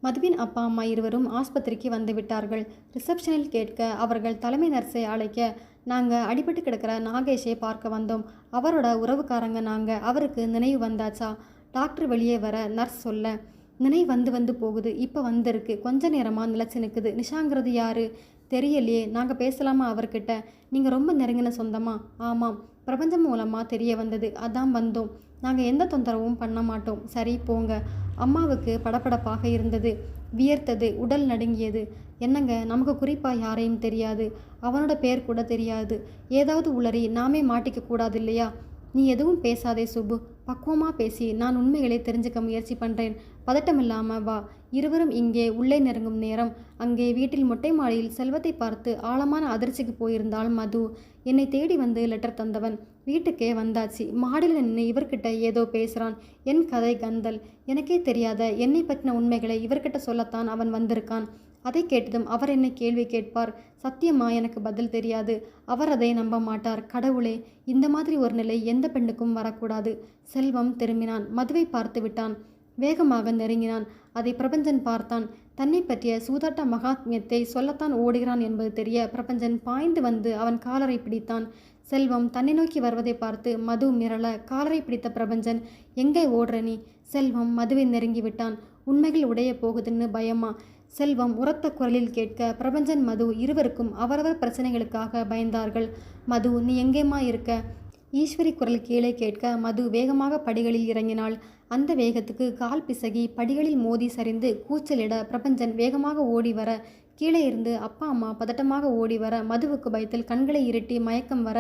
மதுவின் அப்பா அம்மா இருவரும் ஆஸ்பத்திரிக்கு வந்து விட்டார்கள். ரிசப்ஷனில் கேட்க அவர்கள் தலைமை நர்ஸை அழைக்க, நாங்கள் அடிபட்டு கிடக்கிற நாகேஷை பார்க்க வந்தோம். அவரோட உறவுக்காரங்க நாங்கள். அவருக்கு நினைவு வந்தாச்சா? டாக்டர் வெளியே வர நர்ஸ் சொல்ல, நினைவு வந்து வந்து போகுது. இப்போ வந்திருக்கு. கொஞ்ச நேரமாக நிலச்சி நிற்குது. நிஷாங்கிறது யாரு? தெரியலையே. நாங்கள் பேசலாமா அவர்கிட்ட? நீங்கள் ரொம்ப நெருங்கின சொந்தமா? ஆமாம், பிரபஞ்சம் மூலமாக தெரிய வந்தது. அதான் வந்தோம். நாங்கள் எந்த தொந்தரவும் பண்ண மாட்டோம். சரி போங்க. அம்மாவுக்கு படபடப்பாக இருந்தது. வியர்த்தது. உடல் நடுங்கியது. என்னங்க, நமக்கு குறிப்பாக யாரையும் தெரியாது. அவனோட பேர் கூட தெரியாது. ஏதாவது உளறி நாமே மாட்டிக்க கூடாது இல்லையா? நீ எதுவும் பேசாதே சுப்பு. பக்குவமாக பேசி நான் உண்மைகளை தெரிஞ்சுக்க முயற்சி பண்ணுறேன். பதட்டமில்லாமல் வா. இருவரும் இங்கே உள்ளே நெருங்கும் நேரம் அங்கே வீட்டில் மொட்டை மாடியில் செல்வத்தை பார்த்து ஆழமான அதிர்ச்சிக்கு போயிருந்தாள் மது. என்னை தேடி வந்து லெட்டர் தந்தவன் வீட்டுக்கே வந்தாச்சு. மாடியில் நின்று இவர்கிட்ட ஏதோ பேசுகிறான். என் கதை கந்தல். எனக்கே தெரியாத என்னை பற்றின உண்மைகளை இவர்கிட்ட சொல்லத்தான் அவன் வந்திருக்கான். அதை கேட்டதும் அவர் என்னை கேள்வி கேட்பார். சத்தியமா எனக்கு பதில் தெரியாது. அவர் அதை நம்ப மாட்டார். கடவுளே, இந்த மாதிரி ஒரு நிலை எந்த பெண்ணுக்கும் வரக்கூடாது. செல்வம் திரும்பினான். மதுவை பார்த்து விட்டான். வேகமாக நெருங்கினான். அதை பிரபஞ்சன் பார்த்தான். தன்னை பற்றிய சூதாட்ட மகாத்மியத்தை சொல்லத்தான் ஓடுகிறான் என்பது தெரிய பிரபஞ்சன் பாய்ந்து வந்து அவன் காலரை பிடித்தான். செல்வம் தன்னை நோக்கி வருவதை பார்த்து மது மிரள காலரை பிடித்த பிரபஞ்சன், எங்கே ஓடுற நீ? செல்வம் மதுவை நெருங்கி விட்டான். உண்மைகள் உடைய போகுதுன்னு பயமா? செல்வம் உரத்த குரலில் கேட்க பிரபஞ்சன் மது இருவருக்கும் அவரவர் பிரச்சனைகளுக்காக பயந்தார்கள். மது, நீ எங்கேம்மா இருக்க? ஈஸ்வரி குரல் கீழே கேட்க மது வேகமாக படிகளில் இறங்கினாள். அந்த வேகத்துக்கு கால் பிசகி படிகளில் மோதி சரிந்து கூச்சலிட பிரபஞ்சன் வேகமாக ஓடி வர, கீழே இருந்து அப்பா அம்மா பதட்டமாக ஓடி வர, மதுவுக்கு பயத்தில் கண்களை இருட்டி மயக்கம் வர,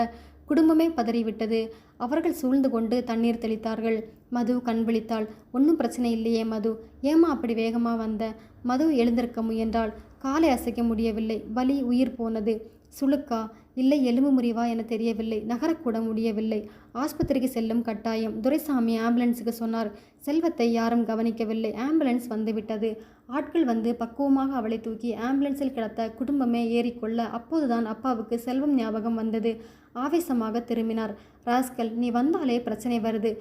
குடும்பமே பதறிவிட்டது. அவர்கள் சூழ்ந்து கொண்டு தண்ணீர் தெளித்தார்கள். மது கண் விழித்தாள். ஒன்றும் பிரச்சனை இல்லையே மது? ஏமா அப்படி வேகமாக வந்த? மது எழுந்திருக்க முயன்றாள். காலை அசைக்க முடியவில்லை. வலி உயிர் போனது. சுளுக்கா இல்லை எலும்பு முறிவா என தெரியவில்லை. நகரக்கூட முடியவில்லை. ஆஸ்பத்திரிக்கு செல்லும் கட்டாயம். துரைசாமி ஆம்புலன்ஸுக்கு சொன்னார். செல்வத்தை யாரும் கவனிக்கவில்லை. ஆம்புலன்ஸ் வந்துவிட்டது. ஆட்கள் வந்து பக்குவமாக அவளை தூக்கி ஆம்புலன்ஸில் கிடத்த குடும்பமே ஏறிக்கொள்ள அப்போதுதான் அப்பாவுக்கு செல்வம் ஞாபகம் வந்தது. ஆவேசமாக திரும்பினார். ராஸ்கல், நீ வந்தாலே பிரச்சனை வருது.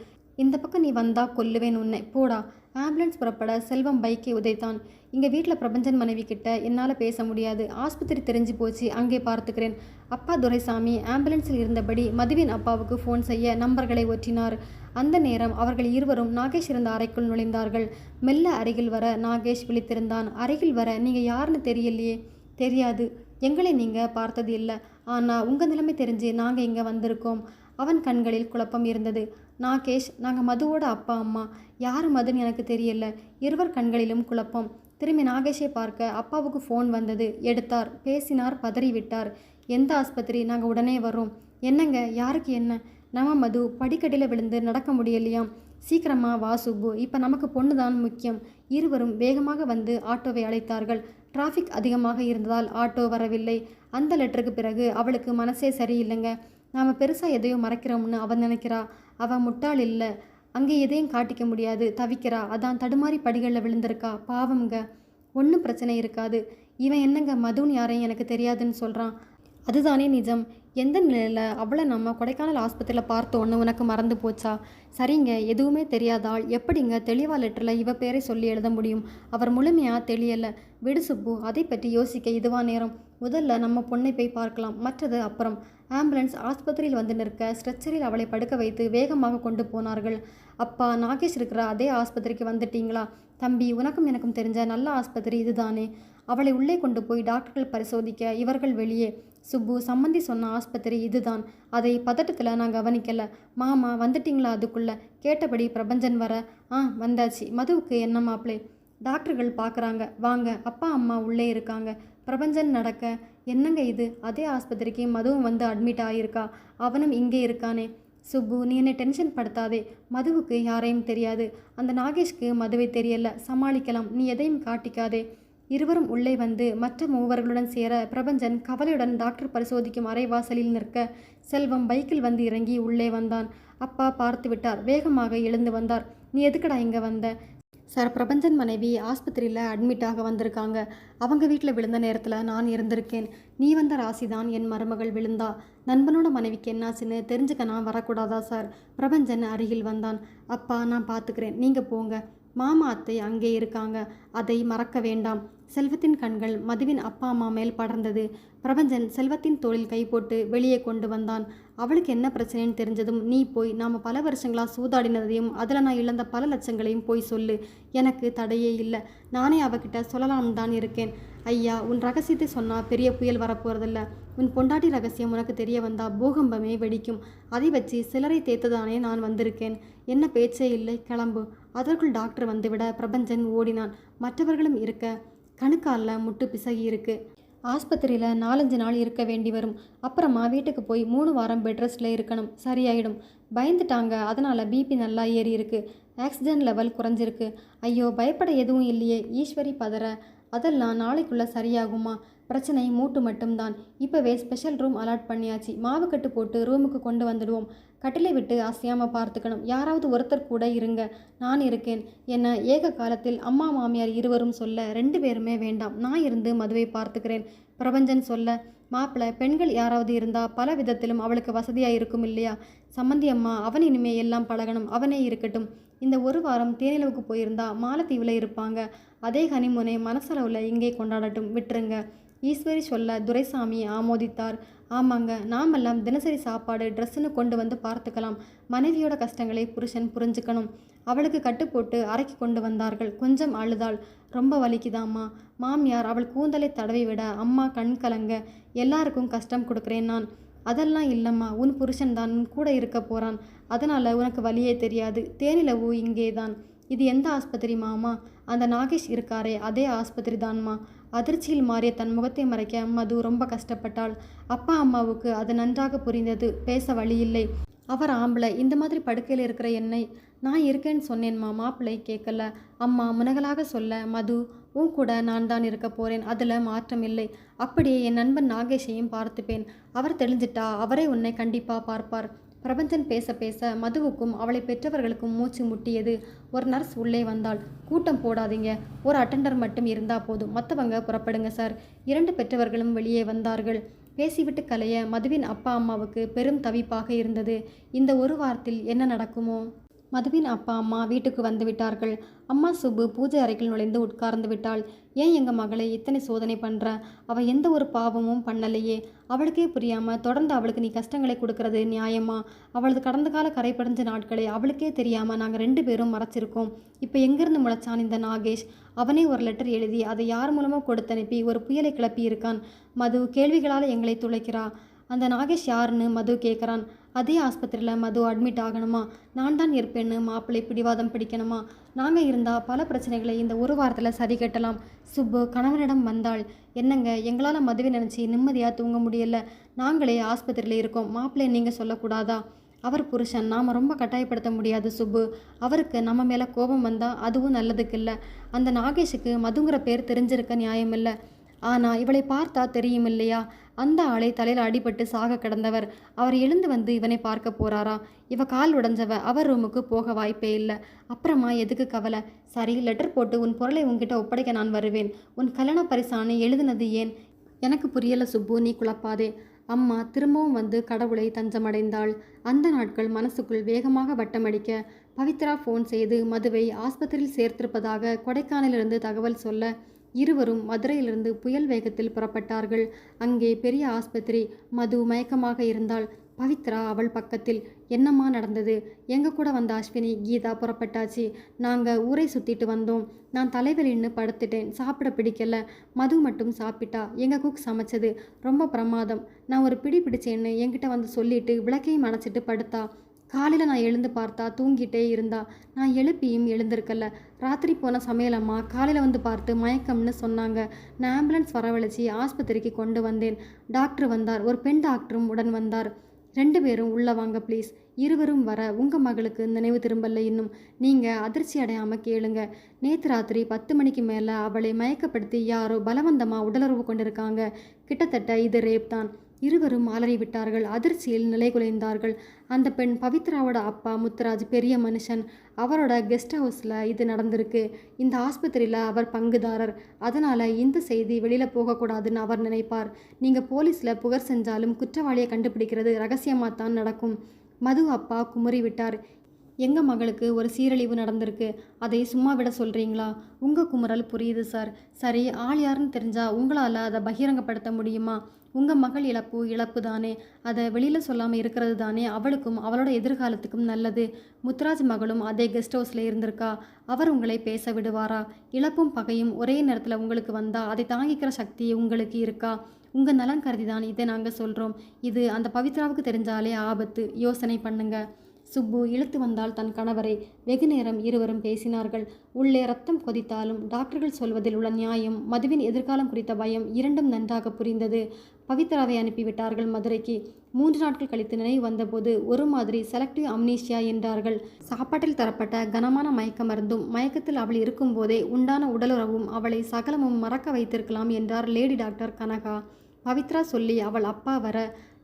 இந்த பக்கம் நீ வந்தா கொல்லுவேன் உன்னை. போடா. ஆம்புலன்ஸ் புறப்பட செல்வம் பைக்கை உதைத்தான். இங்கே வீட்டில் பிரபஞ்சன் மனைவி கிட்ட என்னால் பேச முடியாது. ஆஸ்பத்திரி தெரிஞ்சு போச்சு. அங்கே பார்த்துக்கிறேன். அப்பா துரைசாமி ஆம்புலன்ஸில் இருந்தபடி மதுவின் அப்பாவுக்கு ஃபோன் செய்ய நம்பர்களை ஒற்றினார். அந்த நேரம் அவர்கள் இருவரும் நாகேஷ் இருந்த அறைக்குள் நுழைந்தார்கள். மெல்ல அருகில் வர நாகேஷ் விழித்திருந்தான். அருகில் வர, நீங்கள் யாருன்னு தெரியலையே. தெரியாது. எங்களை நீங்கள் பார்த்தது இல்லை. ஆனால் உங்கள் நிலைமை தெரிஞ்சு நாங்கள் இங்கே வந்திருக்கோம். அவன் கண்களில் குழப்பம் இருந்தது. நாகேஷ், நாங்கள் மதுவோட அப்பா அம்மா. யார் மதுன்னு எனக்கு தெரியல. இருவர் கண்களிலும் குழப்பம். திரும்பி நாகேஷை பார்க்க அப்பாவுக்கு ஃபோன் வந்தது. எடுத்தார். பேசினார். பதறிவிட்டார். எந்த ஆஸ்பத்திரி? நாங்கள் உடனே வரோம். என்னங்க, யாருக்கு என்ன? நம்ம மது படிக்கட்டில் விழுந்து நடக்க முடியலையாம். சீக்கிரமா வா சுப்பு. இப்போ நமக்கு பொண்ணு தான் முக்கியம். இருவரும் வேகமாக வந்து ஆட்டோவை அழைத்தார்கள். டிராஃபிக் அதிகமாக இருந்ததால் ஆட்டோ வரவில்லை. அந்த லெட்டருக்கு பிறகு அவளுக்கு மனசே சரியில்லைங்க. நாம் பெருசாக எதையோ மறைக்கிறோம்னு அவன் நினைக்கிறா. அவன் முட்டாள் இல்லை. அங்கே எதையும் காட்டிக்க முடியாது. தவிக்கிறா. அதான் தடுமாறி படிகளில் விழுந்திருக்கா. பாவம்ங்க. ஒன்றும் பிரச்சனை இருக்காது. இவன் என்னங்க மதுன்னு யாரையும் எனக்கு தெரியாதுன்னு சொல்கிறான். அதுதானே நிஜம். எந்த நிலையில் அவளை நம்ம கொடைக்கானல் ஆஸ்பத்திரியில் பார்த்தோன்னு உனக்கு மறந்து போச்சா? சரிங்க, எதுவுமே தெரியாதால் எப்படிங்க தெளிவா லெட்டரில் இவ பேரை சொல்லி எழுத முடியும்? அவர் முழுமையாக தெளியலை. விடு சுப்பு. அதை பற்றி யோசிக்க இதுவா நேரம்? முதல்ல நம்ம பொண்ணை போய் பார்க்கலாம். மற்றது அப்புறம். ஆம்புலன்ஸ் ஆஸ்பத்திரியில் வந்து நிற்க ஸ்ட்ரெச்சரில் அவளை படுக்க வைத்து வேகமாக கொண்டு போனார்கள். அப்பா, நாகேஷ் இருக்கிற அதே ஆஸ்பத்திரிக்கு வந்துட்டீங்களா? தம்பி, உனக்கும் எனக்கும் தெரிஞ்ச நல்ல ஆஸ்பத்திரி இதுதானே. அவளை உள்ளே கொண்டு போய் டாக்டர்கள் பரிசோதிக்க இவர்கள் வெளியே. சுப்பு, சம்மந்தி சொன்ன ஆஸ்பத்திரி இதுதான். அதை பதட்டத்தில் நான் கவனிக்கல. மாமா வந்துட்டீங்களா? அதுக்குள்ளே கேட்டபடி பிரபஞ்சன் வர, வந்தாச்சு. மதுவுக்கு என்ன மாப்பிளை? டாக்டர்கள் பார்க்குறாங்க. வாங்க. அப்பா அம்மா உள்ளே இருக்காங்க. பிரபஞ்சன் நடக்க, என்னங்க இது? அதே ஆஸ்பத்திரிக்கு மதுவும் வந்து அட்மிட் ஆகியிருக்கா. அவனும் இங்கே இருக்கானே. சுப்பு, நீ என்னை டென்ஷன் படுத்தாதே. மதுவுக்கு யாரையும் தெரியாது. அந்த நாகேஷ்க்கு மதுவை தெரியல. சமாளிக்கலாம். நீ எதையும் காட்டிக்காதே. இருவரும் உள்ளே வந்து மற்ற மூவர்களுடன் சேர பிரபஞ்சன் கவலையுடன் டாக்டர் பரிசோதிக்கும் அறைவாசலில் நிற்க செல்வம் பைக்கில் வந்து இறங்கி உள்ளே வந்தான். அப்பா பார்த்து விட்டார். வேகமாக எழுந்து வந்தார். நீ எதுக்கடா இங்கே வந்த? சார், பிரபஞ்சன் மனைவி ஆஸ்பத்திரியில் அட்மிட்டாக வந்திருக்காங்க. அவங்க வீட்டில் விழுந்த நேரத்தில் நான் இருந்திருக்கேன். நீ வந்த ராசிதான் என் மருமகள் விழுந்தா. நண்பனோட மனைவிக்கு என்னாச்சுன்னு தெரிஞ்சுக்க நான் வரக்கூடாதா சார்? பிரபஞ்சன் அருகில் வந்தான். அப்பா, நான் பார்த்துக்கிறேன். நீங்கள் போங்க. மாமா அத்தை அங்கே இருக்காங்க, அதை மறக்க வேண்டாம். செல்வத்தின் கண்கள் மதுவின் அப்பா அம்மா மேல் படர்ந்தது. பிரபஞ்சன் செல்வத்தின் தோளில் கை போட்டு வெளியே கொண்டு வந்தான். அவளுக்கு என்ன பிரச்சனைன்னு தெரிஞ்சதும், நீ போய் நாம் பல வருஷங்களா சூதாடினதையும் அதில் நான் இழந்த பல லட்சங்களையும் போய் சொல்லு. எனக்கு தடையே இல்லை. நானே அவகிட்ட சொல்லலாம்னு தான் இருக்கேன். ஐயா, உன் ரகசியத்தை சொன்னால் பெரிய புயல் வரப்போறதில்ல. உன் பொண்டாட்டி ரகசியம் உனக்கு தெரிய வந்தா பூகம்பமே வெடிக்கும். அதை வச்சு சிலரை தேத்ததானே நான் வந்திருக்கேன். என்ன பேச்சே இல்லை, கிளம்பு. அதற்குள் டாக்டர் வந்துவிட பிரபஞ்சன் ஓடினான். மற்றவர்களும் இருக்க கணுக்காலில் முட்டு பிசகி இருக்கு. ஆஸ்பத்திரியில் 4-5 நாள் இருக்க வேண்டி வரும். அப்புறமா வீட்டுக்கு போய் 3 வாரம் பெட் ரெஸ்ட்டில் இருக்கணும். சரியாயிடும். பயந்துட்டாங்க, அதனால் பிபி நல்லா ஏறி இருக்கு. ஆக்சிஜன் லெவல் குறைஞ்சிருக்கு. ஐயோ, பயப்பட எதுவும் இல்லையே. ஈஸ்வரி பதற. அதெல்லாம் நாளைக்குள்ளே சரியாகுமா? பிரச்சனை மூட்டு மட்டும்தான். இப்போவே ஸ்பெஷல் ரூம் அலாட் பண்ணியாச்சு. மாவு கட்டு போட்டு ரூமுக்கு கொண்டு வந்துடுவோம். கட்டிலை விட்டு அசையாமல் பார்த்துக்கணும். யாராவது ஒருத்தர் கூட இருங்க. நான் இருக்கேன். என்ன ஏக காலத்தில் அம்மா மாமியார் இருவரும் சொல்ல 2 பேருமே வேண்டாம். நான் இருந்து மதுவை பார்த்துக்கிறேன். பிரபஞ்சன் சொல்ல, மாப்பிள்ளை பெண்கள் யாராவது இருந்தால் பல விதத்திலும் அவளுக்கு வசதியாக இருக்கும் இல்லையா? சம்மந்தி அம்மா, அவன் இனிமே எல்லாம் பழகணும். அவனே இருக்கட்டும். இந்த 1 வாரம் தேனிலவுக்கு போயிருந்தா மாலத்தீவில் இருப்பாங்க. அதே ஹனிமூனை மனசளவில் இங்கே கொண்டாடட்டும். விட்டுருங்க. ஈஸ்வரி சொல்ல துரைசாமி ஆமோதித்தார். ஆமாங்க, நாமெல்லாம் தினசரி சாப்பாடு ட்ரெஸ்ஸுன்னு கொண்டு வந்து பார்த்துக்கலாம். மனைவியோட கஷ்டங்களை புருஷன் புரிஞ்சுக்கணும். அவளுக்கு கட்டு போட்டு அறைக்கு கொண்டு வந்தார்கள். கொஞ்சம் அழுதாள். ரொம்ப வலிக்குதாம்மா. மாமியார் அவள் கூந்தலை தடவி விட அம்மா கண் கலங்க. எல்லாருக்கும் கஷ்டம் கொடுக்குறேன் நான். அதெல்லாம் இல்லைம்மா, உன் புருஷன் தான் உன் கூட இருக்க போகிறான். அதனால் உனக்கு வலியே தெரியாது. தேனிலவு இங்கே தான். இது எந்த ஆஸ்பத்திரி மாமா? அந்த நாகேஷ் இருக்காரே, அதே ஆஸ்பத்திரி தான்மா. அதிர்ச்சியில் மாறிய தன் முகத்தை மறைக்க மது ரொம்ப கஷ்டப்பட்டாள். அப்பா அம்மாவுக்கு அது நன்றாக புரிந்தது. பேச வழியில்லை. அவர் ஆம்பளை. இந்த மாதிரி படுக்கையில் இருக்கிற என்னை நான் இருக்கேன்னு சொன்னேன்மா. மாப்பிள்ளை கேட்கல. அம்மா முனகலாக சொல்ல, மது, உன் கூட நான் தான் இருக்க போகிறேன். அதில் மாற்றம் இல்லை. அப்படியே என் நண்பன் நாகேஷையும் பார்த்துப்பேன். அவர் தெளிஞ்சிட்டா அவரே உன்னை கண்டிப்பாக பார்ப்பார். பிரபஞ்சன் பேச பேச மதுவுக்கும் அவளை பெற்றவர்களுக்கும் மூச்சு முட்டியது. ஒரு நர்ஸ் உள்ளே வந்தாள். கூட்டம் போடாதீங்க, ஒரு அட்டெண்டர் மட்டும் இருந்தால் போதும். மற்றவங்க புறப்படுங்க சார். 2 பெற்றவர்களும் வெளியே வந்தார்கள். பேசிவிட்டு கலைய மதுவின் அப்பா அம்மாவுக்கு பெரும் தவிப்பாக இருந்தது. இந்த 1 வாரத்தில் என்ன நடக்குமோ? மதுவின் அப்பா அம்மா வீட்டுக்கு வந்து விட்டார்கள். அம்மா சுப்பு பூஜை அறைக்குள் நுழைந்து உட்கார்ந்து விட்டாள். ஏன் எங்கள் மகளை இத்தனை சோதனை பண்ணுற? அவள் எந்த ஒரு பாவமும் பண்ணலையே. அவளுக்கே புரியாமல் தொடர்ந்து அவளுக்கு நீ கஷ்டங்களை கொடுக்கறது நியாயமா? அவளது கடந்த கால கரைப்படைஞ்ச நாட்களை அவளுக்கே தெரியாமல் நாங்கள் 2 பேரும் மறைச்சிருக்கோம். இப்போ எங்கேருந்து முளைச்சான் இந்த நாகேஷ்? அவனே ஒரு லெட்டர் எழுதி அதை யார் மூலமாக கொடுத்து அனுப்பி ஒரு புயலை கிளப்பி இருக்கான். மது கேள்விகளால் எங்களை துளைக்கிறா. அந்த நாகேஷ் யாருன்னு மது கேட்குறான். அதே ஆஸ்பத்திரியில் மது அட்மிட் ஆகணுமா? நான் தான் இருப்பேன்னு மாப்பிள்ளை பிடிவாதம் பிடிக்கணுமா? நாங்கள் இருந்தால் பல பிரச்சனைகளை இந்த 1 வாரத்தில் சரி கட்டலாம். சுப்பு கணவனிடம் வந்தாள். என்னங்க, எங்களால் மதுவை நினச்சி நிம்மதியாக தூங்க முடியல. நாங்களே ஆஸ்பத்திரியில் இருக்கோம். மாப்பிள்ளை நீங்கள் சொல்லக்கூடாதா? அவர் புருஷன். நாம் ரொம்ப கட்டாயப்படுத்த முடியாது சுப்பு. அவருக்கு நம்ம மேலே கோபம் வந்தால் அதுவும் நல்லதுக்கு இல்லை. அந்த நாகேஷுக்கு மதுங்கிற பேர் தெரிஞ்சிருக்க நியாயம் இல்லை. ஆனால் இவளை பார்த்தா தெரியும் இல்லையா? அந்த ஆளை தலையில் அடிபட்டு சாக கிடந்தவர். அவர் எழுந்து வந்து இவனை பார்க்க போறாரா? இவ கால் உடைஞ்சவ. அவர் ரூமுக்கு போக வாய்ப்பே இல்லை. அப்புறமா எதுக்கு கவலை? சரி, லெட்டர் போட்டு உன் பொருளை உன்கிட்ட ஒப்படைக்க நான் வருவேன். உன் கல்யாண பரிசானை எழுதுனது ஏன்? எனக்கு புரியலை சுப்பு, நீ குழப்பாதே. அம்மா திரும்பவும் வந்து கடவுளை தஞ்சமடைந்தாள். அந்த நாட்கள் மனசுக்குள் வேகமாக வட்டமடிக்க பவித்ரா ஃபோன் செய்து மதுவை ஆஸ்பத்திரியில் சேர்த்திருப்பதாக கொடைக்கானலிருந்து தகவல் சொல்ல இருவரும் மதுரையிலிருந்து புயல் வேகத்தில் புறப்பட்டார்கள். அங்கே பெரிய ஆஸ்பத்திரி. மது மயக்கமாக இருந்தாள். பவித்ரா அவள் பக்கத்தில். என்னம்மா நடந்தது? எங்கள் கூட வந்த அஸ்வினி, கீதா புறப்பட்டாச்சு. நாங்கள் ஊரை சுற்றிட்டு வந்தோம். நான் தலைவலின்னு படுத்துட்டேன். சாப்பிட பிடிக்கல. மது மட்டும் சாப்பிட்டா. எங்கள் குக் சமைச்சது ரொம்ப பிரமாதம். நான் ஒரு பிடி பிடிச்சேன்னு என்கிட்ட வந்து சொல்லிட்டு விளக்கையும் அணைச்சிட்டு படுத்தா. காலையில் நான் எழுந்து பார்த்தா தூங்கிட்டே இருந்தா. நான் எழுப்பியும் எழுந்திருக்கல. ராத்திரி போன சமையலம்மா காலையில் வந்து பார்த்து மயக்கம்னு சொன்னாங்க. நான் ஆம்புலன்ஸ் வரவழைச்சி ஆஸ்பத்திரிக்கு கொண்டு வந்தேன். டாக்டர் வந்தார். ஒரு பெண் டாக்டரும் உடன் வந்தார். 2 பேரும் உள்ளே வாங்க ப்ளீஸ். இருவரும் வர உங்கள் மகளுக்கு நினைவு திரும்பல இன்னும். நீங்கள் அதிர்ச்சி அடையாமல் கேளுங்க. நேற்று ராத்திரி 10 மணிக்கு மேலே அவளை மயக்கப்படுத்தி யாரோ பலவந்தமாக உடலுறவு கொண்டிருக்காங்க. கிட்டத்தட்ட இது ரேப் தான். இருவரும் அலறிவிட்டார்கள். அதிர்ச்சியில் நிலைகுலைந்தார்கள். அந்த பெண் பவித்ராவோட அப்பா முத்துராஜ், பெரிய மனுஷன். அவரோட கெஸ்ட் ஹவுஸில் இது நடந்திருக்கு. இந்த ஆஸ்பத்திரியில் அவர் பங்குதாரர். அதனால் இந்த செய்தி வெளியில் போகக்கூடாதுன்னு அவர் நினைப்பார். நீங்கள் போலீஸில் புகார் செஞ்சாலும் குற்றவாளியை கண்டுபிடிக்கிறது ரகசியமாக தான் நடக்கும். மது அப்பா குமுறி விட்டார். எங்கள் மகளுக்கு ஒரு சீரழிவு நடந்திருக்கு. அதை சும்மா விட சொல்கிறீங்களா? உங்கள் குமுறல் புரியுது சார். சரி, ஆள் யாருன்னு தெரிஞ்சா உங்களால் அதை பகிரங்கப்படுத்த முடியுமா? உங்கள் மகள் இழப்பு இழப்பு தானே. அதை வெளியில் சொல்லாமல் இருக்கிறது தானே அவளுக்கும் அவளோட எதிர்காலத்துக்கும் நல்லது. முத்துராஜ் மகளும் அதே கெஸ்ட் ஹவுஸில் இருந்திருக்கா. அவர் உங்களை பேச விடுவாரா? இழப்பும் பகையும் ஒரே நேரத்தில் உங்களுக்கு வந்தால் அதை தாங்கிக்கிற சக்தி உங்களுக்கு இருக்கா? உங்கள் நலன் கருதி தான் இதை நாங்கள் சொல்கிறோம். இது அந்த பவித்ராவுக்கு தெரிஞ்சாலே ஆபத்து. யோசனை பண்ணுங்க. சுப்பு இழுத்து வந்தால் தன் கணவரை. வெகு நேரம் இருவரும் பேசினார்கள். உள்ளே ரத்தம் கொதித்தாலும் டாக்டர்கள் சொல்வதில் உள்ள நியாயம், மதுவின் எதிர்காலம் குறித்த பயம் இரண்டும் நன்றாக புரிந்தது. பவித்ராவை அனுப்பிவிட்டார்கள் மதுரைக்கு. 3 நாட்கள் கழித்து நினைவு வந்தபோது ஒரு மாதிரி செலக்டிவ் அம்னீஷியா என்றார்கள். சாப்பாட்டில் தரப்பட்ட கனமான மயக்க மருந்தும் மயக்கத்தில் அவள் இருக்கும்போதே உண்டான உடலுறவும் அவளை சகலமும் மறக்க வைத்திருக்கலாம் என்றார் லேடி டாக்டர் கனகா. பவித்ரா சொல்லி அவள் அப்பா வர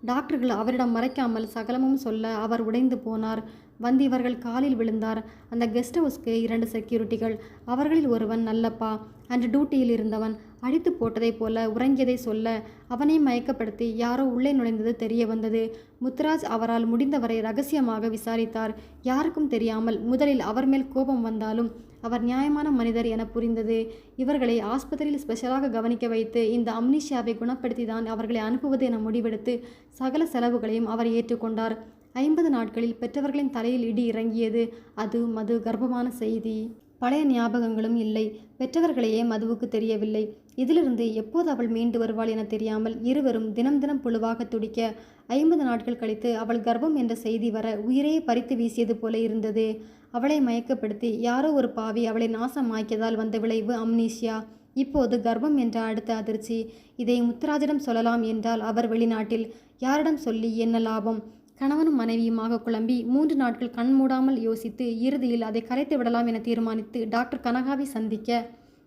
டாக்டர்கள் அவரிடம் மறைக்காமல் சகலமும் சொல்ல அவர் உடைந்து போனார். வந்தியவர்கள் காலில் விழுந்தார். அந்த கெஸ்ட் ஹவுஸ்க்கு 2 செக்யூரிட்டிகள். அவர்களில் ஒருவன் நல்லப்பா. அன்று டியூட்டியில் இருந்தவன். அடித்து போட்டதைப் போல உறங்கியதை சொல்ல அவனை மயக்கப்படுத்தி யாரோ உள்ளே நுழைந்தது தெரிய வந்தது. முத்துராஜ் அவரால் முடிந்தவரை ரகசியமாக விசாரித்தார். யாருக்கும் தெரியாமல். முதலில் அவர் மேல் கோபம் வந்தாலும் அவர் நியாயமான மனிதர் என புரிந்தது. இவர்களை ஆஸ்பத்திரியில் ஸ்பெஷலாக கவனிக்க வைத்து இந்த அம்னீஷியாவை குணப்படுத்தி தான் அவர்களை அனுப்புவது என முடிவெடுத்து சகல செலவுகளையும் அவர் ஏற்றுக்கொண்டார். 50 நாட்களில் பெற்றவர்களின் தலையில் இடி இறங்கியது. அது மது கர்ப்பமான செய்தி. பழைய ஞாபகங்களும் இல்லை. பெற்றவர்களையே மதுவுக்கு தெரியவில்லை. இதிலிருந்து எப்போது அவள் மீண்டு வருவாள் என தெரியாமல் இருவரும் தினம் தினம் புழுவாக துடிக்க 50 நாட்கள் கழித்து அவள் கர்ப்பம் என்ற செய்தி வர உயிரையே பறித்து வீசியது போல இருந்தது. அவளை மயக்கப்படுத்தி யாரோ ஒரு பாவி அவளை நாசமாக்கியதால் வந்த விளைவு அம்னீஷியா. இப்போது கர்ப்பம் என்ற அடுத்த அதிர்ச்சி. இதை முத்துராஜிடம் சொல்லலாம் என்றால் அவர் வெளிநாட்டில். யாரிடம் சொல்லி என்ன லாபம்? கணவனும் மனைவியுமாக குழம்பி 3 நாட்கள் கண் மூடாமல் யோசித்து இறுதியில் அதை கலைத்து விடலாம் என தீர்மானித்து டாக்டர் கனகாவை சந்திக்க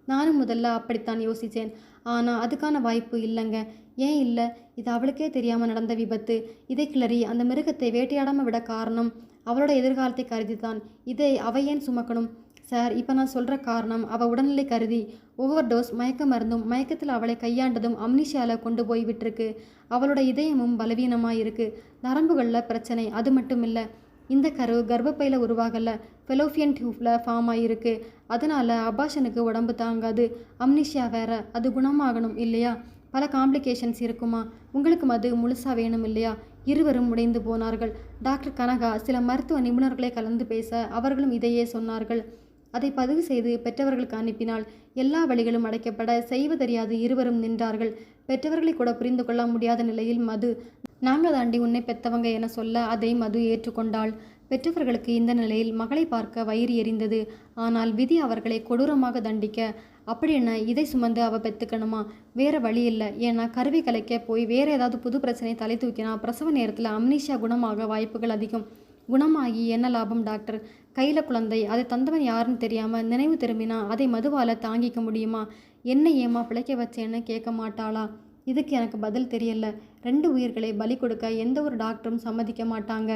நானும் முதல்ல அப்படித்தான் யோசித்தேன். ஆனால் அதுக்கான வாய்ப்பு இல்லைங்க. ஏன் இல்லை? இது அவளுக்கே தெரியாமல் நடந்த விபத்து. இதை கிளறி அந்த மிருகத்தை வேட்டையாடாமல் விட காரணம் அவளோட எதிர்காலத்தை கருதித்தான். இதை அவ ஏன் சுமக்கணும்? சார், இப்போ நான் சொல்கிற காரணம் அவள் உடல்நிலை கருதி. ஓவர் டோஸ் மயக்க மருந்தும் மயக்கத்தில் அவளை கையாண்டதும் அம்னீஷியாவில் கொண்டு போய் விட்டுருக்கு. அவளோட இதயமும் பலவீனமாக இருக்குது. நரம்புகளில் பிரச்சனை. அது மட்டும் இல்லை, இந்த கரு கர்ப்பப்பையில் உருவாகலை, ஃபெலோஃபியன் டியூப்பில் ஃபார்ம் ஆகிருக்கு. அதனால் அபாஷனுக்கு உடம்பு தாங்காது. அம்னீஷியா வேற. அது குணமாகணும் இல்லையா? பல காம்ப்ளிகேஷன்ஸ் இருக்குமா? உங்களுக்கு மது முழுசாக வேணும் இல்லையா? இருவரும் உடைந்து போனார்கள். டாக்டர் கனகா சில மருத்துவ நிபுணர்களை கலந்து பேச அவர்களும் இதையே சொன்னார்கள். அதை பதிவு செய்து பெற்றவர்களுக்கு அனுப்பினால் எல்லா வழிகளும் அடைக்கப்பட செய்வதறியாது இருவரும் நின்றார்கள். பெற்றவர்களை கூட புரிந்து கொள்ள முடியாத நிலையில் மது, நாங்கள் தாண்டி உன்னை பெத்தவங்க என சொல்ல அதை மது ஏற்றுக்கொண்டாள். பெற்றவர்களுக்கு இந்த நிலையில் மகளை பார்க்க வயிறு எரிந்தது. ஆனால் விதி அவர்களை கொடூரமாக தண்டிக்க. அப்படி என்ன, இதை சுமந்து அவ பெத்துக்கணுமா? வேற வழி இல்லை. ஏன்னா கருவி கலைக்க போய் வேற ஏதாவது புது பிரச்சனை தலை தூக்கினா பிரசவ நேரத்தில் அம்னீஷியா குணமாக வாய்ப்புகள் அதிகம். குணமாகி என்ன லாபம் டாக்டர்? கையில் குழந்தை, அதை தந்தவன் யாருன்னு தெரியாமல் நினைவு திரும்பினா அதை மதுவால் தாங்கிக்க முடியுமா? என்ன ஏமா பிழைக்க வச்சேன்னு கேட்க மாட்டாளா? இதுக்கு எனக்கு பதில் தெரியல. 2 உயிர்களை பலி கொடுக்க எந்த ஒரு டாக்டரும் சம்மதிக்க மாட்டாங்க.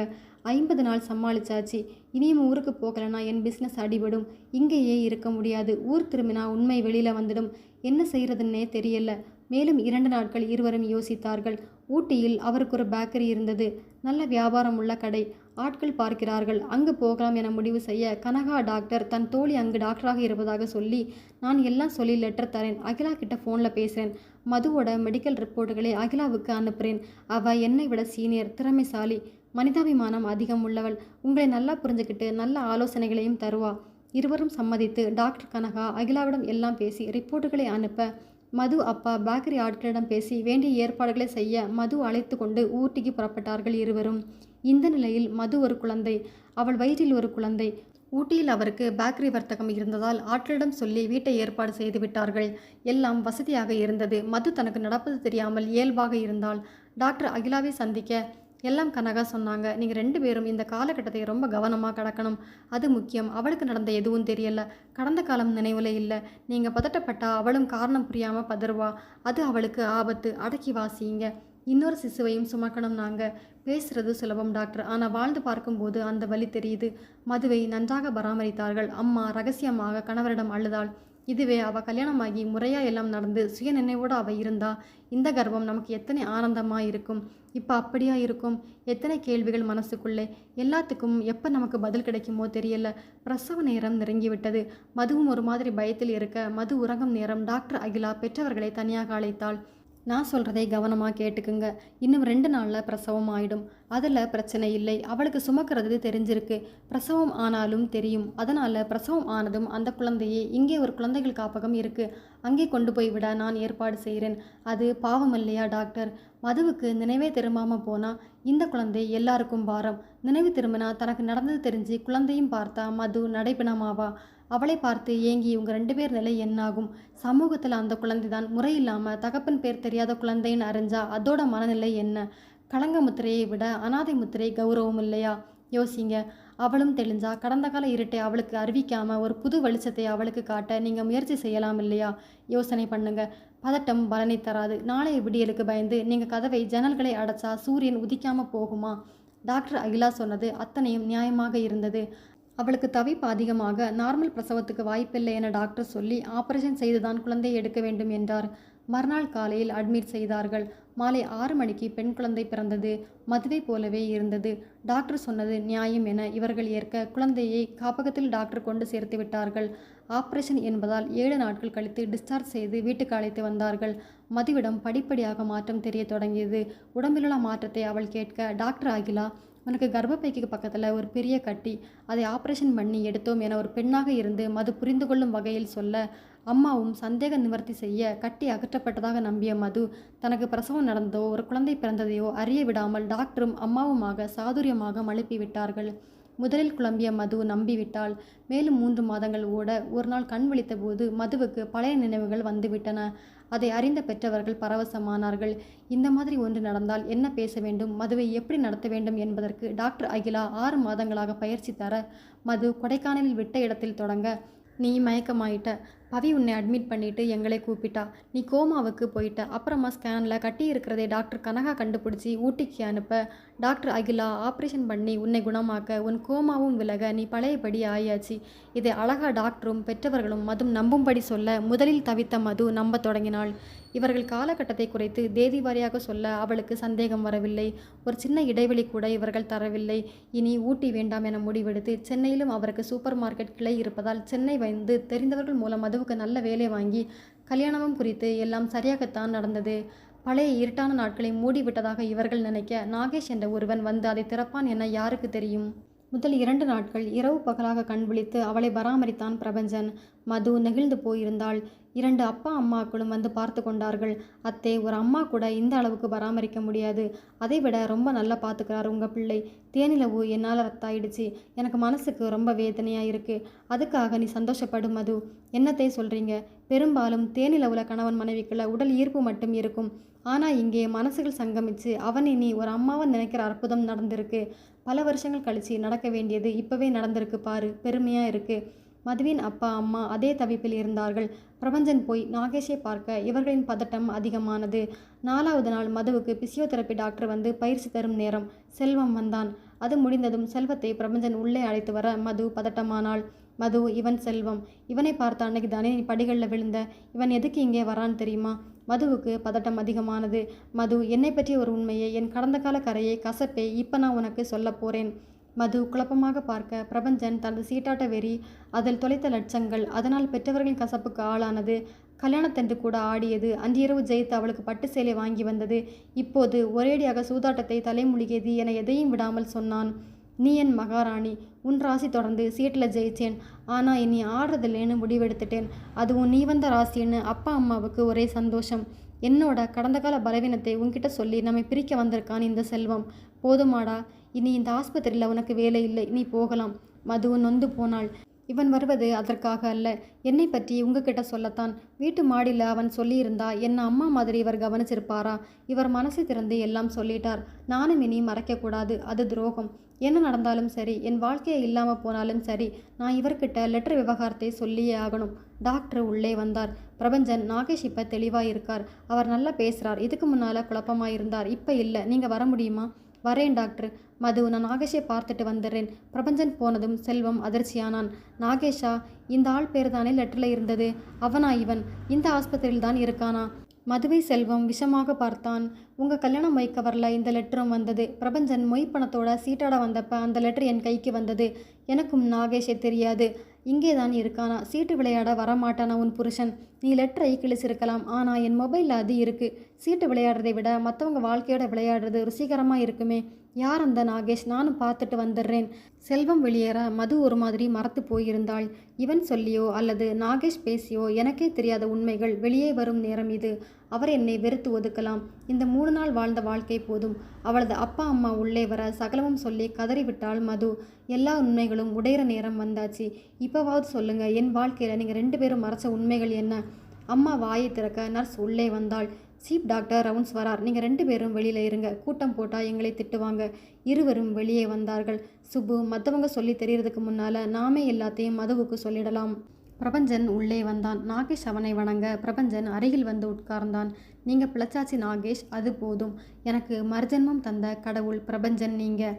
50 நாள் சமாளிச்சாச்சு. இனியும் ஊருக்கு போகலைன்னா என் பிஸ்னஸ் அடிபடும். இங்கேயே இருக்க முடியாது. ஊர் திரும்பினா உண்மை வெளியில் வந்துடும். என்ன செய்கிறதுன்னே தெரியல. மேலும் 2 நாட்கள் இருவரும் யோசித்தார்கள். ஊட்டியில் அவருக்கு ஒரு பேக்கரி இருந்தது. நல்ல வியாபாரம் உள்ள கடை. ஆட்கள் பார்க்கிறார்கள். அங்கு போகலாம் என முடிவு செய்ய கனகா டாக்டர் தன் தோழி அங்கு டாக்டராக இருப்பதாக சொல்லி, நான் எல்லாம் சொல்லி லெட்டர் தரேன், அகிலா கிட்ட ஃபோனில் பேசுகிறேன், மதுவோட மெடிக்கல் ரிப்போர்ட்டுகளை அகிலாவுக்கு அனுப்புகிறேன், அவள் என்னை விட சீனியர், திறமைசாலி, மனிதாபிமானம் அதிகம் உள்ளவள், உங்களை நல்லா புரிஞ்சுக்கிட்டு நல்ல ஆலோசனைகளையும் தருவா. இருவரும் சம்மதித்து டாக்டர் கனகா அகிலாவிடம் எல்லாம் பேசி ரிப்போர்ட்டுகளை அனுப்ப மது அப்பா பேக்கரி ஆட்களிடம் பேசி வேண்டிய ஏற்பாடுகளை செய்ய மது அழைத்து கொண்டு ஊட்டிக்கு புறப்பட்டார்கள் இருவரும். இந்த நிலையில் மது ஒரு குழந்தை, அவள் வயிற்றில் ஒரு குழந்தை. ஊட்டியில் அவருக்கு பேக்கரி வர்த்தகம் இருந்ததால் ஆட்களிடம் சொல்லி வீட்டை ஏற்பாடு செய்து விட்டார்கள். எல்லாம் வசதியாக இருந்தது. மது தனக்கு நடப்பது தெரியாமல் இயல்பாக இருந்தாள். டாக்டர் அகிலாவை சந்திக்க எல்லாம் கனகா சொன்னாங்க, நீங்கள் 2 பேரும் இந்த காலகட்டத்தை ரொம்ப கவனமாக கடக்கணும். அது முக்கியம். அவளுக்கு நடந்த எதுவும் தெரியல. கடந்த காலம் நினைவில் இல்லை. நீங்கள் பதட்டப்பட்டா அவளும் காரணம் புரியாமல் பதறுவா. அது அவளுக்கு ஆபத்து. அடக்கி வாசிங்க. இன்னொரு சிசுவையும் சுமக்கணும். நாங்கள் பேசுகிறது சுலபம் டாக்டர், ஆனால் வாழ்ந்து பார்க்கும்போது அந்த வலி தெரியுது. மதுவை நன்றாக பராமரித்தார்கள். அம்மா ரகசியமாக கணவரிடம் அழுதாள். இதுவே அவள் கல்யாணமாகி முறையாக எல்லாம் நடந்து சுய நினைவோடு அவள் இருந்தா இந்த கர்ப்பம் நமக்கு எத்தனை ஆனந்தமாக இருக்கும். இப்போ அப்படியா இருக்கும்? எத்தனை கேள்விகள் மனசுக்குள்ளே. எல்லாத்துக்கும் எப்போ நமக்கு பதில் கிடைக்குமோ தெரியல. பிரசவ நேரம் நெருங்கிவிட்டது. மதுவும் ஒரு மாதிரி பயத்தில் இருக்க மது உறங்கும் நேரம் டாக்டர் அகிலா பெற்றவர்களை தனியாக அழைத்தாள். நான் சொல்கிறதை கவனமாக கேட்டுக்குங்க. இன்னும் 2 நாளில் பிரசவம் ஆயிடும். அதில் பிரச்சனை இல்லை. அவளுக்கு சுமக்கிறது தெரிஞ்சிருக்கு. பிரசவம் ஆனாலும் தெரியும். அதனால் பிரசவம் ஆனதும் அந்த குழந்தையே இங்கே ஒரு குழந்தைகள் காப்பகம் இருக்குது, அங்கே கொண்டு போய் விட நான் ஏற்பாடு செய்கிறேன். அது பாவம் இல்லையா டாக்டர்? மதுவுக்கு நினைவே திரும்பாமல் போனால் இந்த குழந்தை எல்லாருக்கும் பாரம். நினைவு திரும்பினா தனக்கு நடந்தது தெரிஞ்சு குழந்தையும் பார்த்தா மது நடைப்பிணமாவா? அவளை பார்த்து ஏங்கி உங்கள் 2 பேர் நிலை என்னாகும்? சமூகத்தில் அந்த குழந்தை தான் முறையில்லாமல் தகப்பன் பேர் தெரியாத குழந்தைன்னு அறிஞ்சா அதோட மனநிலை என்ன? களங்க முத்திரையை விட அனாதை முத்திரை கௌரவம் இல்லையா? யோசிங்க. அவளும் தெளிஞ்சா கடந்த கால இருட்டை அவளுக்கு அறிவிக்காமல் ஒரு புது வெளிச்சத்தை அவளுக்கு காட்ட நீங்கள் முயற்சி செய்யலாம் இல்லையா? யோசனை பண்ணுங்க. பதட்டம் பலனை தராது. நாளைய விடியலுக்கு பயந்து நீங்கள் கதவை ஜன்னல்களை அடைச்சா சூரியன் உதிக்காமல் போகுமா? டாக்டர் அகிலா சொன்னது அத்தனையும் நியாயமாக இருந்தது. அவளுக்கு தவிப்பு அதிகமாக, நார்மல் பிரசவத்துக்கு வாய்ப்பில்லை என டாக்டர் சொல்லி ஆபரேஷன் செய்துதான் குழந்தையை எடுக்க வேண்டும் என்றார். மறுநாள் காலையில் அட்மிட் செய்தார்கள். மாலை 6 மணிக்கு பெண் குழந்தை பிறந்தது. மதுவை போலவே இருந்தது. டாக்டர் சொன்னது நியாயம் என இவர்கள் ஏற்க குழந்தையை காப்பகத்தில் டாக்டர் கொண்டு சேர்த்து விட்டார்கள். ஆபரேஷன் என்பதால் 7 நாட்கள் கழித்து டிஸ்சார்ஜ் செய்து வீட்டுக்கு அழைத்து வந்தார்கள். மதுவிடம் படிப்படியாக மாற்றம் தெரிய தொடங்கியது. உடம்பிலுள்ள மாற்றத்தை அவள் கேட்க, டாக்டர் அகிலா, உனக்கு கர்ப்பப்பைக்கு பக்கத்தில் ஒரு பெரிய கட்டி, அதை ஆப்ரேஷன் பண்ணி எடுத்தோம் என ஒரு பெண்ணாக இருந்து மது புரிந்து கொள்ளும் வகையில் சொல்ல, அம்மாவும் சந்தேக நிவர்த்தி செய்ய கட்டி அகற்றப்பட்டதாக நம்பிய மது தனக்கு பிரசவம் நடந்ததோ ஒரு குழந்தை பிறந்ததையோ அறிய விடாமல் டாக்டரும் அம்மாவுமாக சாதுரியமாக மழுப்பி விட்டார்கள். முதலில் குழம்பிய மது நம்பிவிட்டாள். மேலும் 3 மாதங்கள் ஓட ஒரு நாள் கண் விழித்த போது மதுவுக்கு பழைய நினைவுகள் வந்துவிட்டன. அதை அறிந்த பெற்றவர்கள் பரவசமானார்கள். இந்த மாதிரி ஒன்று நடந்தால் என்ன பேச வேண்டும், மதுவை எப்படி நடத்த வேண்டும் என்பதற்கு டாக்டர் அகிலா 6 மாதங்களாக பயிற்சி தர, மது கொடைக்கானலில் விட்ட இடத்தில் தொடங்க, நீ மயக்கமாயிட்ட, பவி உன்னை அட்மிட் பண்ணிட்டு எங்களை கூப்பிட்டா, நீ கோமாவுக்கு போயிட்ட, அப்புறமா ஸ்கேனில் கட்டி இருக்கிறதே டாக்டர் கனகா கண்டுபிடிச்சி ஊட்டிக்கு அனுப்ப, டாக்டர் அகிலா ஆப்ரேஷன் பண்ணி உன்னை குணமாக்க, உன் கோமாவும் விலக நீ பழையபடி ஆயாச்சு. இதை அழகா டாக்டரும் பெற்றவர்களும் மதும் நம்பும்படி சொல்ல முதலில் தவித்த மது நம்ப தொடங்கினாள். இவர்கள் காலகட்டத்தை குறைத்து தேதி வாரியாக சொல்ல அவளுக்கு சந்தேகம் வரவில்லை. ஒரு சின்ன இடைவெளி கூட இவர்கள் தரவில்லை. இனி ஊட்டி வேண்டாம் என முடிவெடுத்து சென்னையிலும் அவருக்கு சூப்பர் மார்க்கெட் கிளை இருப்பதால் சென்னை வந்து தெரிந்தவர்கள் மூலம் மதுவுக்கு நல்ல வேலை வாங்கி கல்யாணமும் குறித்து எல்லாம் சரியாகத்தான் நடந்தது. பழைய இருட்டான நாட்களை மூடிவிட்டதாக இவர்கள் நினைக்க, நாகேஷ் என்ற ஒருவன் வந்து அதை திறப்பான் என யாருக்கு தெரியும்? முதல் 2 நாட்கள் இரவு பகலாக கண் விழித்து அவளை பராமரித்தான் பிரபஞ்சன். மது நெகிழ்ந்து போயிருந்தாள். 2 அப்பா அம்மாக்களும் வந்து பார்த்து கொண்டார்கள். அத்தே, ஒரு அம்மா கூட இந்த அளவுக்கு பராமரிக்க முடியாது. அதை விட ரொம்ப நல்லா பார்த்துக்கிறார் உங்கள் பிள்ளை. தேனிலவு என்னால் ரத்தாயிடுச்சு. எனக்கு மனசுக்கு ரொம்ப வேதனையாக இருக்குது. அதுக்காக நீ சந்தோஷப்படும் மது. என்னத்தை சொல்கிறீங்க? பெரும்பாலும் தேனிலவுல கணவன் மனைவிக்குள்ள உடல் ஈர்ப்பு மட்டும் இருக்கும். ஆனால் இங்கே மனசுகள் சங்கமிச்சு அவனை நீ ஒரு அம்மாவை நினைக்கிற அற்புதம் நடந்திருக்கு. பல வருஷங்கள் கழிச்சு நடக்க வேண்டியது இப்போவே நடந்திருக்கு பாரு, பெருமையாக இருக்குது. மதுவின் அப்பா அம்மா அதே தவிப்பில் இருந்தார்கள். பிரபஞ்சன் போய் நாகேஷை பார்க்க இவர்களின் பதட்டம் அதிகமானது. 4வது நாள் மதுவுக்கு பிசியோதெரப்பி டாக்டர் வந்து பயிற்சி தரும் நேரம். செல்வம் வந்தான். அது முடிந்ததும் செல்வத்தை பிரபஞ்சன் உள்ளே அழைத்து வர மது பதட்டமானாள். மது, இவன் செல்வம். இவனை பார்த்த அன்னைக்கு தானே நீ படிகளில் விழுந்த. இவன் எதுக்கு இங்கே வரான்னு தெரியுமா? மதுவுக்கு பதட்டம் அதிகமானது. மது, என்னை பற்றிய ஒரு உண்மையை, என் கடந்த கால கரையை, கசப்பை இப்போ நான் உனக்கு சொல்ல போகிறேன். மது குழப்பமாக பார்க்க, பிரபஞ்சன் தனது சீட்டாட்ட வெறி, அதில் தொலைத்த லட்சங்கள், அதனால் பெற்றவர்களின் கசப்புக்கு ஆளானது, கல்யாணத்தன்று கூட ஆடியது, அன்றிரவு ஜெயித்து அவளுக்கு பட்டு சேலை வாங்கி வந்தது, இப்போது ஒரேடியாக சூதாட்டத்தை தலைமுழுகியது என எதையும் விடாமல் சொன்னான். நீ என் மகாராணி. உன் ராசி தொடர்ந்து சீட்டில் ஜெயிச்சேன். ஆனால் இனி ஆடுறதில்லேன்னு முடிவெடுத்துட்டேன். அதுவும் நீ வந்த ராசின்னு அப்பா அம்மாவுக்கு ஒரே சந்தோஷம். என்னோட கடந்த கால பலவீனத்தை உன்கிட்ட சொல்லி நம்மை பிரிக்க வந்திருக்கான் இந்த செல்வம். போதுமாடா, இனி இந்த ஆஸ்பத்திரியில் உனக்கு வேலை இல்லை, நீ போகலாம். மது நொந்து போனாள். இவன் வருவது அதற்காக அல்ல, என்னை பற்றி உங்ககிட்ட சொல்லத்தான். வீட்டு மாடியில் அவன் சொல்லியிருந்தா என்ன அம்மா மாதிரி இவர் கவனிச்சிருப்பாரா? இவர் மனசை திறந்து எல்லாம் சொல்லிட்டார். நானும் இனி மறைக்கக்கூடாது, அது துரோகம். என்ன நடந்தாலும் சரி, என் வாழ்க்கையை இல்லாமல் போனாலும் சரி, நான் இவர்கிட்ட லெட்டர் விவகாரத்தை சொல்லியே ஆகணும். டாக்டர் உள்ளே வந்தார். பிரபஞ்சன், நாகேஷ் இப்போ தெளிவாக இருக்கார். அவர் நல்லா பேசுகிறார். இதுக்கு முன்னால் குழப்பமாக இருந்தார், இப்போ இல்லை. நீங்கள் வர முடியுமா? வரேன் டாக்டர். மது, நான் நாகேஷை பார்த்துட்டு வந்துடுறேன். பிரபஞ்சன் போனதும் செல்வம் அதிர்ச்சியானான். நாகேஷா? இந்த ஆள் பேர் தானே லெட்டரில் இருந்தது. அவனா இவன்? இந்த ஆஸ்பத்திரியில் தான் இருக்கானா? மதுவை செல்வம் விஷமாக பார்த்தான். உங்கள் கல்யாணம் மொய் கவரில் இந்த லெட்டரும் வந்தது. பிரபஞ்சன் மொய் பணத்தோட சீட்டாட வந்தப்ப அந்த லெட்டர் என் கைக்கு வந்தது. எனக்கும் நாகேஷை தெரியாது. இங்கே தான் இருக்கானா? சீட்டு விளையாட வரமாட்டானா உன் புருஷன்? நீ லெட்டரை கிழிச்சிருக்கலாம், ஆனால் என் மொபைலில் அது இருக்குது. சீட்டு விளையாடுறதை விட மற்றவங்க வாழ்க்கையோட விளையாடுறது ருசிகரமாக இருக்குமே. யார் அந்த நாகேஷ்? நானும் பார்த்துட்டு வந்துடுறேன். செல்வம் வெளியேற மது ஒரு மாதிரி மறத்து போயிருந்தாள். இவன் சொல்லியோ அல்லது நாகேஷ் பேசியோ எனக்கே தெரியாத உண்மைகள் வெளியே வரும் நேரம் இது. அவர் என்னை வெறுத்து ஒதுக்கலாம். இந்த 3 நாள் வாழ்ந்த வாழ்க்கை போதும். அவளது அப்பா அம்மா உள்ளே வர சகலமும் சொல்லி கதறிவிட்டாள் மது. எல்லா உண்மைகளும் உடையிற நேரம் வந்தாச்சு. இப்போவாவது சொல்லுங்க, என் வாழ்க்கையில் நீங்கள் 2 பேரும் மறைச்ச உண்மைகள் என்ன? அம்மா வாயை திறக்க நர்ஸ் உள்ளே வந்தாள். சீப் டாக்டர் ரவுண்ட்ஸ் வரார். நீங்கள் 2 பேரும் வெளியில் இருங்க. கூட்டம் போட்டால் எங்களை திட்டுவாங்க. இருவரும் வெளியே வந்தார்கள். சுப்பு, மற்றவங்க சொல்லி தெரியறதுக்கு முன்னால் நாமே எல்லாத்தையும் மதுவுக்கு சொல்லிடலாம். பிரபஞ்சன் உள்ளே வந்தான். நாகேஷ் அவனை வணங்க பிரபஞ்சன் அருகில் வந்து உட்கார்ந்தான். நீங்கள் பிழைச்சாச்சு நாகேஷ், அது போதும். எனக்கு மறுஜென்மம் தந்த கடவுள் பிரபஞ்சன் நீங்கள்.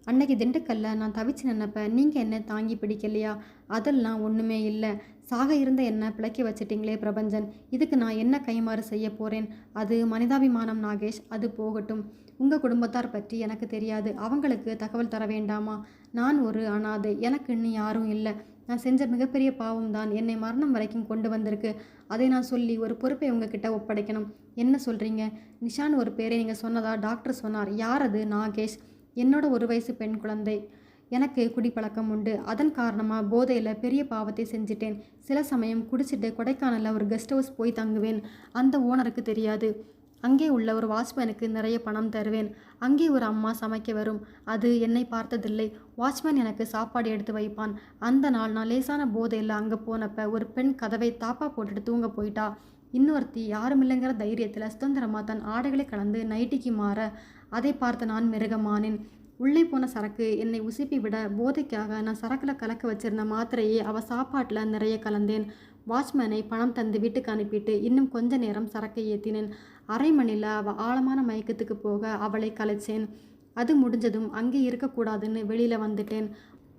அன்னைக்கு திண்டுக்கல்ல நான் தவிச்சு நின்னப்ப நீங்கள் என்ன தாங்கி பிடிக்கலையா? அதெல்லாம் ஒன்றுமே இல்லை. சாக இருந்த என்ன பிழைக்க வச்சிட்டிங்களே பிரபஞ்சன். இதுக்கு நான் என்ன கைமாறு செய்ய போகிறேன்? அது மனிதாபிமானம் நாகேஷ். அது போகட்டும். உங்கள் குடும்பத்தார் பற்றி எனக்கு தெரியாது. அவங்களுக்கு தகவல் தர வேண்டாமா? நான் ஒரு அனாதை. எனக்கு இன்னும் யாரும் இல்லை. நான் செஞ்ச மிகப்பெரிய பாவம் தான் என்னை மரணம் வரைக்கும் கொண்டு வந்திருக்கு. அதை நான் சொல்லி ஒரு பொறுப்பை உங்ககிட்ட ஒப்படைக்கணும். என்ன சொல்கிறீங்க? நிஷான் ஒரு பேரை நீங்கள் சொன்னதா டாக்டர் சொன்னார். யார் அது? நாகேஷ். என்னோட 1 வயசு பெண் குழந்தை. எனக்கு குடிப்பழக்கம் உண்டு. அதன் காரணமாக போதையில் பெரிய பாவத்தை செஞ்சிட்டேன். சில சமயம் குடிச்சிட்டு கொடைக்கானலில் ஒரு கெஸ்ட் ஹவுஸ் போய் தங்குவேன். அந்த ஓனருக்கு தெரியாது. அங்கே உள்ள ஒரு வாட்ச்மேனுக்கு நிறைய பணம் தருவேன். அங்கே ஒரு அம்மா சமைக்க வரும். அது என்னை பார்த்ததில்லை. வாட்ச்மேன் எனக்கு சாப்பாடு எடுத்து வைப்பான். அந்த நாள் நான் லேசான போதையில் அங்கே போனப்போ ஒரு பெண் கதவை தாப்பா போட்டுட்டு தூங்க போயிட்டா. இன்னொருத்தி யாருமில்லைங்கிற தைரியத்தில் சுதந்திரமாக தன் ஆடைகளை கலந்து நைட்டிக்கு மாற அதை பார்த்து நான் மிருகமானேன். உள்ளே போன சரக்கு என்னை உசுப்பி விட போதைக்காக நான் சரக்கில் கலக்க வச்சிருந்த மாத்திரையை அவள் சாப்பாட்டில் நிறைய கலந்தேன். வாட்ச்மேனை பணம் தந்து வீட்டுக்கு அனுப்பிட்டு இன்னும் கொஞ்ச நேரம் சரக்கை ஏற்றினேன். அரை மணியில் அவள் ஆழமான மயக்கத்துக்கு போக அவளை கலைச்சேன். அது முடிஞ்சதும் அங்கே இருக்கக்கூடாதுன்னு வெளியில் வந்துட்டேன்.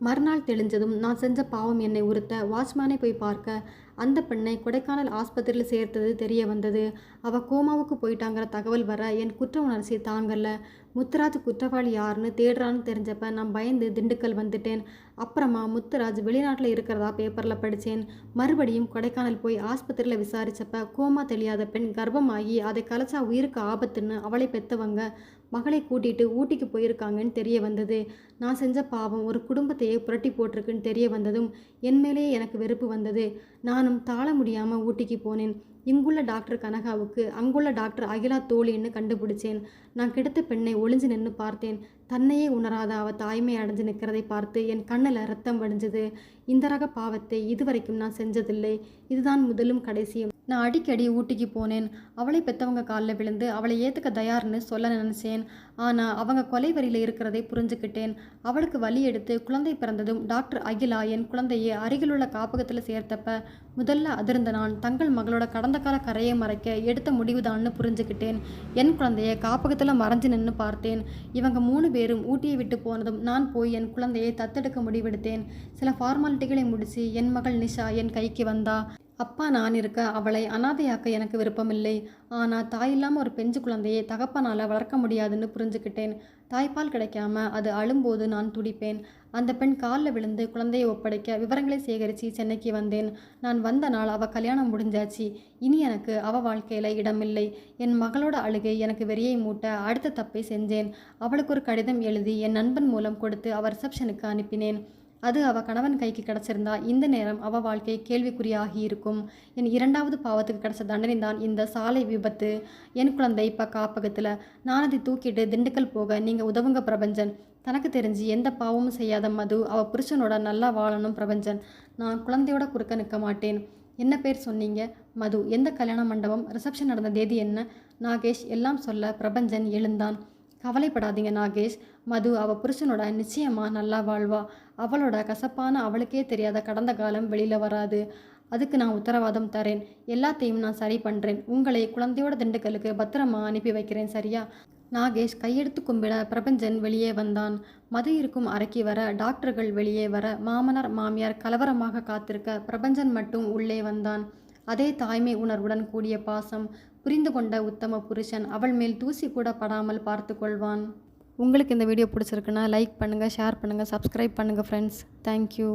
மறுநாள் தெளிஞ்சதும் நான் செஞ்ச பாவம் என்னை உறுத்த வாட்ச்மேனை போய் பார்க்க அந்த பெண்ணை கொடைக்கானல் ஆஸ்பத்திரியில் சேர்த்தது தெரிய வந்தது. அவள் கோமாவுக்கு போயிட்டாங்கிற தகவல் வர என் குற்ற உணர்ச்சி தாங்கல. முத்துராஜ் குற்றவாளி யாருன்னு தேடுறான்னு தெரிஞ்சப்ப நான் பயந்து திண்டுக்கல் வந்துட்டேன். அப்புறமா முத்துராஜ் வெளிநாட்டில் இருக்கிறதா பேப்பரில் படித்தேன். மறுபடியும் கொடைக்கானல் போய் ஆஸ்பத்திரியில் விசாரித்தப்ப கோமா தெளியாத பெண் கர்ப்பமாகி அதை கலைச்சா உயிருக்கு ஆபத்துன்னு அவளை பெற்றவங்க மகளை கூட்டிகிட்டு ஊட்டிக்கு போயிருக்காங்கன்னு தெரிய வந்தது. நான் செஞ்ச பாவம் ஒரு குடும்பத்தையே புரட்டி போட்டிருக்குன்னு தெரிய வந்ததும் என் மேலேயே எனக்கு வெறுப்பு வந்தது. நானும் தாழ முடியாமல் ஊட்டிக்கு போனேன். இங்குள்ள டாக்டர் கனகாவுக்கு அங்குள்ள டாக்டர் அகிலா தோழின்னு கண்டுபிடிச்சேன். நான் கிடைத்த பெண்ணை ஒளிஞ்சு நின்று பார்த்தேன். தன்னையே உணராத அவள் தாய்மை அடைஞ்சு நிற்கிறதை பார்த்து என் கண்ணில் ரத்தம் வடிஞ்சது. இந்த ரக பாவத்தை இதுவரைக்கும் நான் செஞ்சதில்லை. இதுதான் முதலும் கடைசியும். நான் அடிக்கடி ஊட்டிக்கு போனேன். அவளை பெற்றவங்க காலில் விழுந்து அவளை ஏற்றுக்க தயார்னு சொல்ல நினச்சேன். ஆனால் அவங்க கொலை வரியில் இருக்கிறதை புரிஞ்சுக்கிட்டேன். அவளுக்கு வலி எடுத்து குழந்தை பிறந்ததும் டாக்டர் அகிலா என் குழந்தையை அருகிலுள்ள காப்பகத்தில் சேர்த்தப்ப முதல்ல அதிர்ந்த நான் தங்கள் மகளோட கடந்த கால கரையை மறைக்க எடுத்த முடிவுதான்னு புரிஞ்சுக்கிட்டேன். என் குழந்தையை காப்பகத்தில் மறைஞ்சு நின்று பார்த்தேன். இவங்க 3 பேரும் ஊட்டியை விட்டு போனதும் நான் போய் என் குழந்தையை தத்தெடுக்க முடிவெடுத்தேன். சில ஃபார்மாலிட்டிகளை முடித்து என் மகள் நிஷா என் கைக்கு வந்தா. அப்பா நான் இருக்க அவளை அனாதையாக்க எனக்கு விருப்பமில்லை. ஆனால் தாய் இல்லாமல் ஒரு பெஞ்சு குழந்தையை தகப்பனால் வளர்க்க முடியாதுன்னு புரிஞ்சுக்கிட்டேன். தாய்ப்பால் கிடைக்காம அது அழும்போது நான் துடிப்பேன். அந்த பெண் காலில் விழுந்து குழந்தையை ஒப்படைக்க விவரங்களை சேகரித்து சென்னைக்கு வந்தேன். நான் வந்த நாள் அவள் கல்யாணம் முடிஞ்சாச்சு. இனி எனக்கு அவள் வாழ்க்கையில் இடமில்லை. என் மகளோட அழுகை எனக்கு வெறியை மூட்ட அடுத்த தப்பை செஞ்சேன். அவளுக்கு ஒரு கடிதம் எழுதி என் நண்பன் மூலம் கொடுத்து அவள் ரிசப்ஷனுக்கு அனுப்பினேன். அது அவள் கணவன் கைக்கு கிடச்சிருந்தா இந்த நேரம் அவள் வாழ்க்கை கேள்விக்குறியாகி இருக்கும். என் 2வது பாவத்துக்கு கிடச்ச தண்டனை தான் இந்த சாலை விபத்து. என் குழந்தை இப்போ காப்பகத்தில். நான் அதை தூக்கிட்டு திண்டுக்கல் போக நீங்கள் உதவுங்க பிரபஞ்சன். தனக்கு தெரிஞ்சு எந்த பாவமும் செய்யாத மது அவள் புருஷனோட நல்லா வாழணும் பிரபஞ்சன். நான் குழந்தையோட குறுக்க நிற்க மாட்டேன். என்ன பேர் சொன்னீங்க? மது. எந்த கல்யாண மண்டபம்? ரிசப்ஷன் நடந்த தேதி என்ன? நாகேஷ் எல்லாம் சொல்ல பிரபஞ்சன் எழுந்தான். கவலைப்படாதீங்க நாகேஷ். மது அவள் புருஷனோட நிச்சயமாக நல்லா வாழ்வா. அவளோட கசப்பான அவளுக்கே தெரியாத கடந்த காலம் வெளியில் வராது. அதுக்கு நான் உத்தரவாதம் தரேன். எல்லாத்தையும் நான் சரி பண்ணுறேன். உங்களை குழந்தையோட திண்டுக்கலுக்கு பத்திரமா அனுப்பி வைக்கிறேன், சரியா? நாகேஷ் கையெடுத்து கும்பிட பிரபஞ்சன் வெளியே வந்தான். மது இருக்கும் அறைக்கு வர, டாக்டர்கள் வெளியே வர, மாமனார் மாமியார் கலவரமாக காத்திருக்க பிரபஞ்சன் மட்டும் உள்ளே வந்தான். அதே தாய்மை உணர்வுடன் கூடிய பாசம். புரிந்து கொண்ட உத்தம புருஷன். அவள் மேல் தூசி கூட படாமல் பார்த்து கொள்வான். உங்களுக்கு இந்த வீடியோ பிடிச்சிருக்குன்னா லைக் பண்ணுங்கள், ஷேர் பண்ணுங்கள், சப்ஸ்கிரைப் பண்ணுங்கள் ஃப்ரெண்ட்ஸ். தேங்க்யூ.